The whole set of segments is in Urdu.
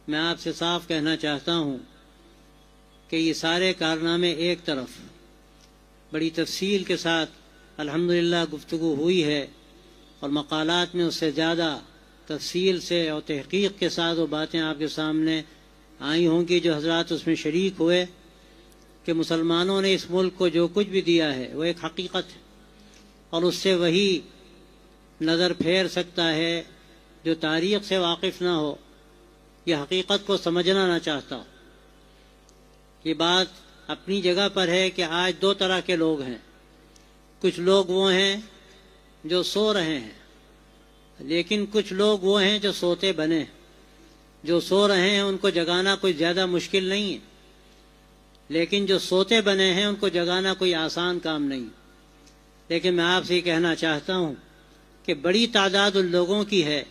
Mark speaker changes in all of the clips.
Speaker 1: میں آپ سے صاف کہنا چاہتا ہوں کہ یہ سارے کارنامے ایک طرف بڑی تفصیل کے ساتھ الحمدللہ گفتگو ہوئی ہے، اور مقالات میں اس سے زیادہ تفصیل سے اور تحقیق کے ساتھ وہ باتیں آپ کے سامنے آئی ہوں گی جو حضرات اس میں شریک ہوئے، کہ مسلمانوں نے اس ملک کو جو کچھ بھی دیا ہے وہ ایک حقیقت ہے، اور اس سے وہی نظر پھیر سکتا ہے جو تاریخ سے واقف نہ ہو، یہ حقیقت کو سمجھنا نہ چاہتا ہو۔ یہ بات اپنی جگہ پر ہے کہ آج دو طرح کے لوگ ہیں، کچھ لوگ وہ ہیں جو سو رہے ہیں، لیکن کچھ لوگ وہ ہیں جو سوتے بنے ہیں۔ جو سو رہے ہیں ان کو جگانا کوئی زیادہ مشکل نہیں ہے، لیکن جو سوتے بنے ہیں ان کو جگانا کوئی آسان کام نہیں۔ لیکن میں آپ سے یہ کہنا چاہتا ہوں کہ بڑی تعداد ان لوگوں کی ہے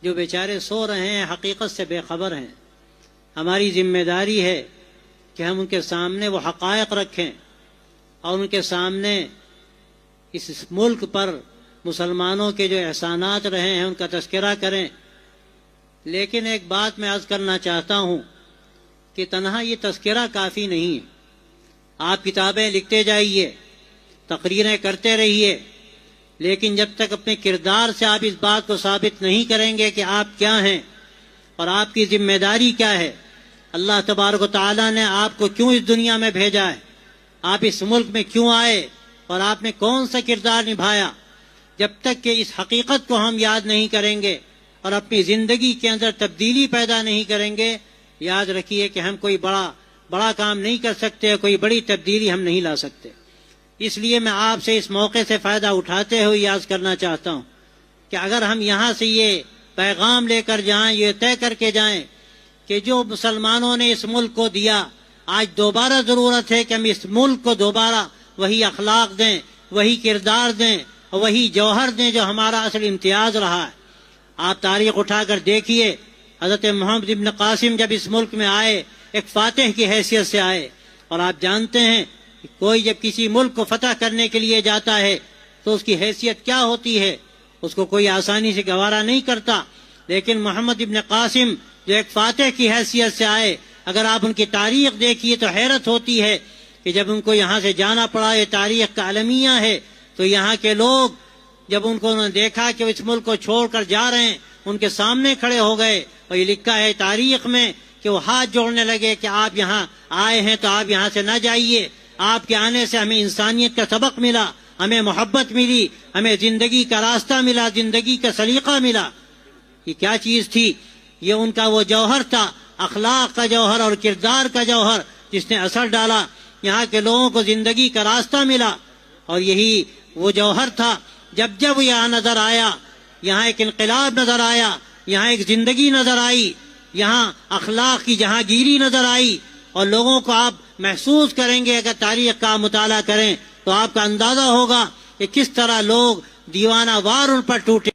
Speaker 1: جو بیچارے سو رہے ہیں، حقیقت سے بے خبر ہیں۔ ہماری ذمہ داری ہے کہ ہم ان کے سامنے وہ حقائق رکھیں اور ان کے سامنے اس ملک پر مسلمانوں کے جو احسانات رہے ہیں ان کا تذکرہ کریں۔ لیکن ایک بات میں عرض کرنا چاہتا ہوں کہ تنہا یہ تذکرہ کافی نہیں ہے۔ آپ کتابیں لکھتے جائیے، تقریریں کرتے رہیے، لیکن جب تک اپنے کردار سے آپ اس بات کو ثابت نہیں کریں گے کہ آپ کیا ہیں اور آپ کی ذمہ داری کیا ہے، اللہ تبارک و تعالیٰ نے آپ کو کیوں اس دنیا میں بھیجا ہے، آپ اس ملک میں کیوں آئے اور آپ نے کون سا کردار نبھایا، جب تک کہ اس حقیقت کو ہم یاد نہیں کریں گے اور اپنی زندگی کے اندر تبدیلی پیدا نہیں کریں گے، یاد رکھیے کہ ہم کوئی بڑا کام نہیں کر سکتے، کوئی بڑی تبدیلی ہم نہیں لا سکتے۔ اس لیے میں آپ سے اس موقع سے فائدہ اٹھاتے ہوئے یاد کرنا چاہتا ہوں کہ اگر ہم یہاں سے یہ پیغام لے کر جائیں، یہ طے کر کے جائیں کہ جو مسلمانوں نے اس ملک کو دیا، آج دوبارہ ضرورت ہے کہ ہم اس ملک کو دوبارہ وہی اخلاق دیں، وہی کردار دیں، وہی جوہر دیں جو ہمارا اصل امتیاز رہا ہے۔ آپ تاریخ اٹھا کر دیکھیے، حضرت محمد ابن قاسم جب اس ملک میں آئے ایک فاتح کی حیثیت سے آئے، اور آپ جانتے ہیں کوئی جب کسی ملک کو فتح کرنے کے لیے جاتا ہے تو اس کی حیثیت کیا ہوتی ہے، اس کو کوئی آسانی سے گوارا نہیں کرتا۔ لیکن محمد ابن قاسم جو ایک فاتح کی حیثیت سے آئے، اگر آپ ان کی تاریخ دیکھیے تو حیرت ہوتی ہے کہ جب ان کو یہاں سے جانا پڑا، یہ تاریخ کا المیہ ہے، تو یہاں کے لوگ جب ان کو انہوں نے دیکھا کہ وہ اس ملک کو چھوڑ کر جا رہے ہیں، ان کے سامنے کھڑے ہو گئے، اور یہ لکھا ہے تاریخ میں کہ وہ ہاتھ جوڑنے لگے کہ آپ یہاں آئے ہیں تو آپ یہاں سے نہ جائیے، آپ کے آنے سے ہمیں انسانیت کا سبق ملا، ہمیں محبت ملی، ہمیں زندگی کا راستہ ملا، زندگی کا سلیقہ ملا۔ یہ کیا چیز تھی؟ یہ ان کا وہ جوہر تھا، اخلاق کا جوہر اور کردار کا جوہر، جس نے اثر ڈالا، یہاں کے لوگوں کو زندگی کا راستہ ملا۔ اور یہی وہ جوہر تھا، جب یہاں نظر آیا، یہاں ایک انقلاب نظر آیا، یہاں ایک زندگی نظر آئی، یہاں اخلاق کی جہاں گیری نظر آئی، اور لوگوں کو آپ محسوس کریں گے، اگر تاریخ کا مطالعہ کریں تو آپ کا اندازہ ہوگا کہ کس طرح لوگ دیوانہ وار ان پر ٹوٹے۔